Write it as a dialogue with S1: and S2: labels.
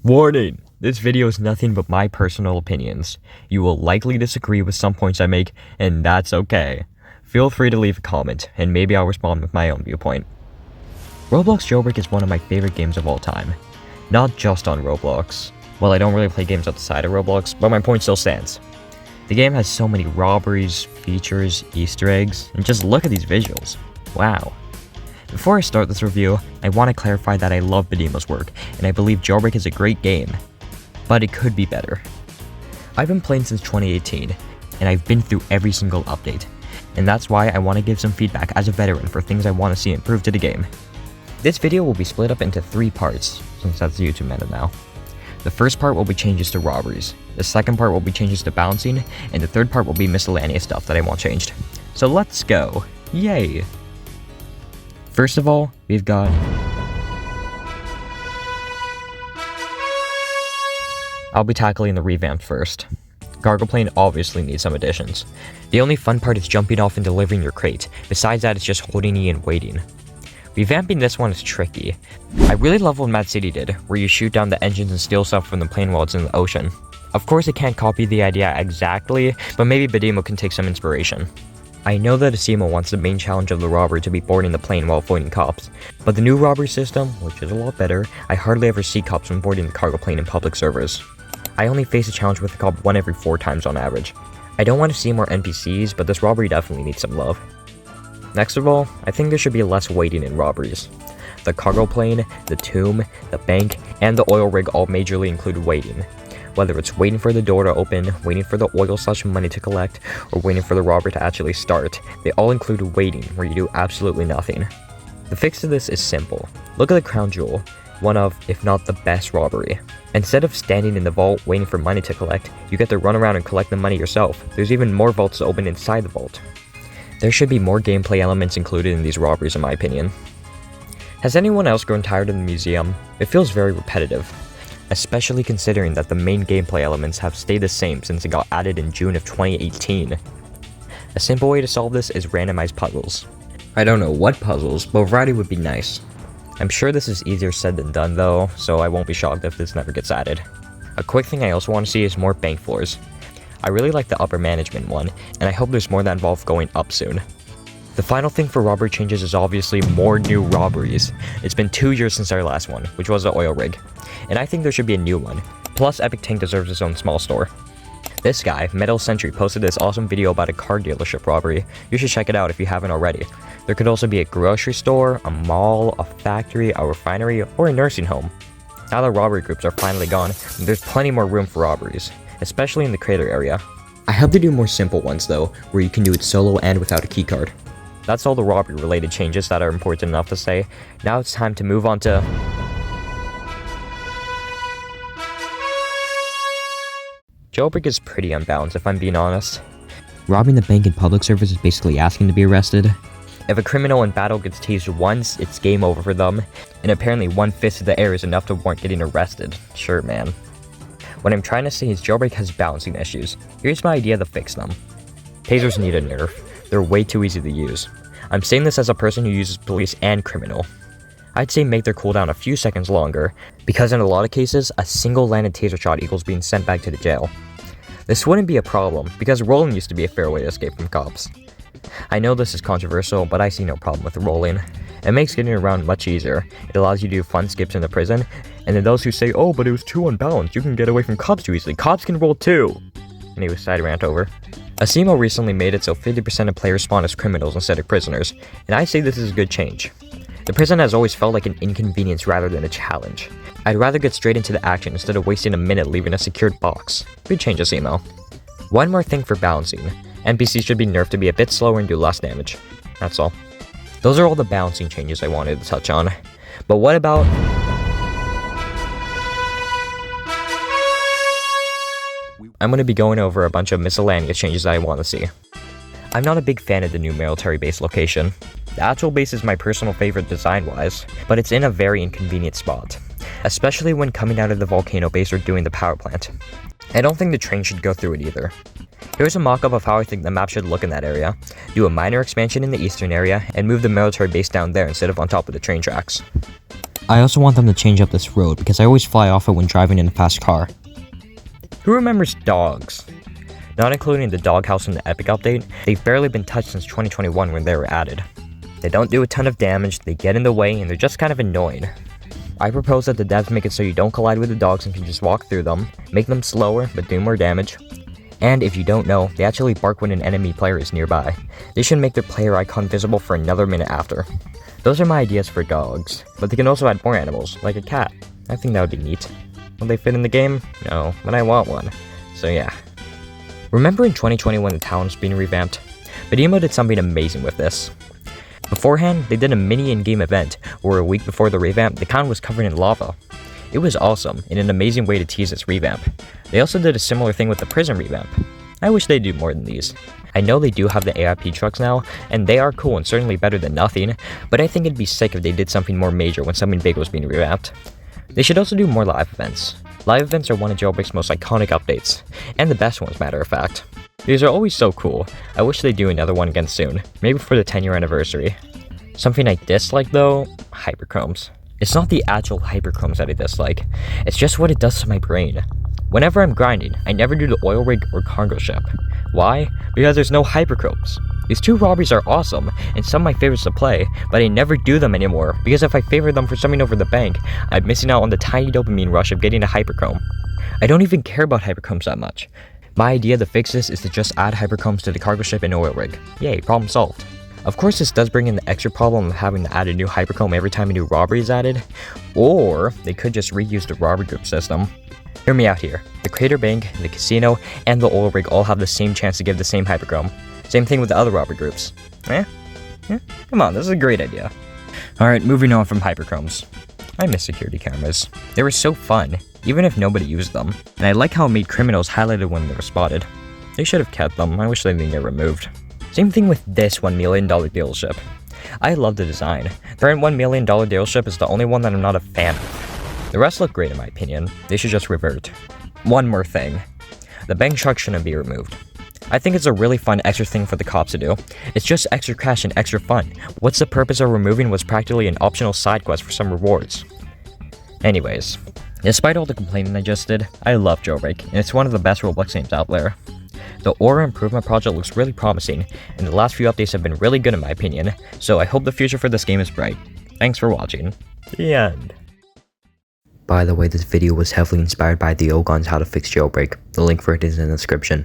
S1: Warning! This video is nothing but my personal opinions. You will likely disagree with some points I make, and that's okay. Feel free to leave a comment, and maybe I'll respond with my own viewpoint. Roblox Jailbreak is one of my favorite games of all time. Not just on Roblox. Well, I don't really play games outside of Roblox, but my point still stands. The game has so many robberies, features, Easter eggs, and just look at these visuals. Wow. Before I start this review, I want to clarify that I love Bedimo's work, and I believe Jailbreak is a great game. But it could be better. I've been playing since 2018, and I've been through every single update, and that's why I want to give some feedback as a veteran for things I want to see improved to the game. This video will be split up into 3 parts, since that's the YouTube meta now. The first part will be changes to robberies, the second part will be changes to bouncing, and the third part will be miscellaneous stuff that I want changed. So let's go! Yay! First of all, we've got I'll be tackling the revamp first. Cargo plane obviously needs some additions. The only fun part is jumping off and delivering your crate. Besides that, it's just holding E and waiting. Revamping this one is tricky. I really love what Mad City did, where you shoot down the engines and steal stuff from the plane while it's in the ocean. Of course, it can't copy the idea exactly, but maybe Bedimo can take some inspiration. I know that Asimo wants the main challenge of the robbery to be boarding the plane while avoiding cops, but the new robbery system, which is a lot better, I hardly ever see cops when boarding the cargo plane in public servers. I only face a challenge with a cop 1 every 4 times on average. I don't want to see more NPCs, but this robbery definitely needs some love. Next of all, I think there should be less waiting in robberies. The cargo plane, the tomb, the bank, and the oil rig all majorly include waiting. Whether it's waiting for the door to open, waiting for the oil/money to collect, or waiting for the robber to actually start, they all include waiting, where you do absolutely nothing. The fix to this is simple. Look at the crown jewel, one of, if not the best robbery. Instead of standing in the vault waiting for money to collect, you get to run around and collect the money yourself. There's even more vaults to open inside the vault. There should be more gameplay elements included in these robberies in my opinion. Has anyone else grown tired of the museum? It feels very repetitive, especially considering that the main gameplay elements have stayed the same since it got added in June of 2018. A simple way to solve this is randomized puzzles. I don't know what puzzles, but variety would be nice. I'm sure this is easier said than done though, so I won't be shocked if this never gets added. A quick thing I also want to see is more bank floors. I really like the upper management one, and I hope there's more that involve going up soon. The final thing for robbery changes is obviously more new robberies. It's been 2 years since our last one, which was the oil rig, and I think there should be a new one. Plus, Epic Tank deserves its own small store. This guy, Metal Sentry, posted this awesome video about a car dealership robbery. You should check it out if you haven't already. There could also be a grocery store, a mall, a factory, a refinery, or a nursing home. Now that robbery groups are finally gone, there's plenty more room for robberies, especially in the crater area. I hope they do more simple ones though, where you can do it solo and without a keycard. That's all the robbery related changes that are important enough to say. Now it's time to move on to Jailbreak is pretty unbalanced if I'm being honest. Robbing the bank in public service is basically asking to be arrested. If a criminal in battle gets tased once, it's game over for them, and apparently 1 fist of the air is enough to warrant getting arrested. Sure, man. What I'm trying to say is Jailbreak has balancing issues. Here's my idea to fix them. Tasers need a nerf. They're way too easy to use. I'm saying this as a person who uses police and criminal. I'd say make their cooldown a few seconds longer, because in a lot of cases, a single landed taser shot equals being sent back to the jail. This wouldn't be a problem, because rolling used to be a fair way to escape from cops. I know this is controversial, but I see no problem with rolling. It makes getting around much easier. It allows you to do fun skips in the prison, and then those who say, oh, but it was too unbalanced, you can get away from cops too easily, cops can roll too! Anyway, side rant over. Asimo recently made it so 50% of players spawn as criminals instead of prisoners, and I say this is a good change. The prison has always felt like an inconvenience rather than a challenge. I'd rather get straight into the action instead of wasting a minute leaving a secured box. Good change, Asimo. One more thing for balancing. NPCs should be nerfed to be a bit slower and do less damage. That's all. Those are all the balancing changes I wanted to touch on. But what about I'm going to be going over a bunch of miscellaneous changes that I want to see. I'm not a big fan of the new military base location. The actual base is my personal favorite design-wise, but it's in a very inconvenient spot, especially when coming out of the volcano base or doing the power plant. I don't think the train should go through it either. Here's a mock-up of how I think the map should look in that area. Do a minor expansion in the eastern area, and move the military base down there instead of on top of the train tracks. I also want them to change up this road because I always fly off it when driving in a fast car. Who remembers dogs? Not including the doghouse in the Epic update, they've barely been touched since 2021 when they were added. They don't do a ton of damage, they get in the way, and they're just kind of annoying. I propose that the devs make it so you don't collide with the dogs and can just walk through them, make them slower but do more damage. And if you don't know, they actually bark when an enemy player is nearby. They should make their player icon visible for another minute after. Those are my ideas for dogs, but they can also add more animals, like a cat. I think that would be neat. Will they fit in the game? No, but I want one. So yeah. Remember in 2020 when the town was being revamped? Bedemo did something amazing with this. Beforehand, they did a mini in-game event, where a week before the revamp, the town was covered in lava. It was awesome, and an amazing way to tease its revamp. They also did a similar thing with the prison revamp. I wish they'd do more than these. I know they do have the AIP trucks now, and they are cool and certainly better than nothing, but I think it'd be sick if they did something more major when something big was being revamped. They should also do more live events. Live events are one of Jailbreak's most iconic updates, and the best ones, matter of fact. These are always so cool. I wish they'd do another one again soon, maybe for the 10-year anniversary. Something I dislike though, hyperchromes. It's not the actual hyperchromes that I dislike, it's just what it does to my brain. Whenever I'm grinding, I never do the oil rig or cargo ship. Why? Because there's no hyperchromes. These two robberies are awesome, and some of my favorites to play, but I never do them anymore, because if I favor them for something over the bank, I'm missing out on the tiny dopamine rush of getting a hyperchrome. I don't even care about hyperchromes that much. My idea to fix this is to just add hyperchromes to the cargo ship and oil rig. Yay, problem solved. Of course, this does bring in the extra problem of having to add a new hyperchrome every time a new robbery is added, or they could just reuse the robbery group system. Hear me out here. The Crater Bank, the Casino, and the oil rig all have the same chance to give the same hyperchrome. Same thing with the other robbery groups. Come on, this is a great idea. Alright, moving on from hyperchromes. I miss security cameras. They were so fun, even if nobody used them. And I like how it made criminals highlighted when they were spotted. They should have kept them, I wish they didn't get removed. Same thing with this $1 million dealership. I love the design. The current $1 million dealership is the only one that I'm not a fan of. The rest look great in my opinion, they should just revert. One more thing. The bank truck shouldn't be removed. I think it's a really fun extra thing for the cops to do. It's just extra cash and extra fun. What's the purpose of removing what's practically an optional side quest for some rewards? Anyways, despite all the complaining I just did, I love Jailbreak, and it's one of the best Roblox games out there. The Aura Improvement project looks really promising, and the last few updates have been really good in my opinion, so I hope the future for this game is bright. Thanks for watching. The end. By the way, this video was heavily inspired by the Ogon's How to Fix Jailbreak. The link for it is in the description.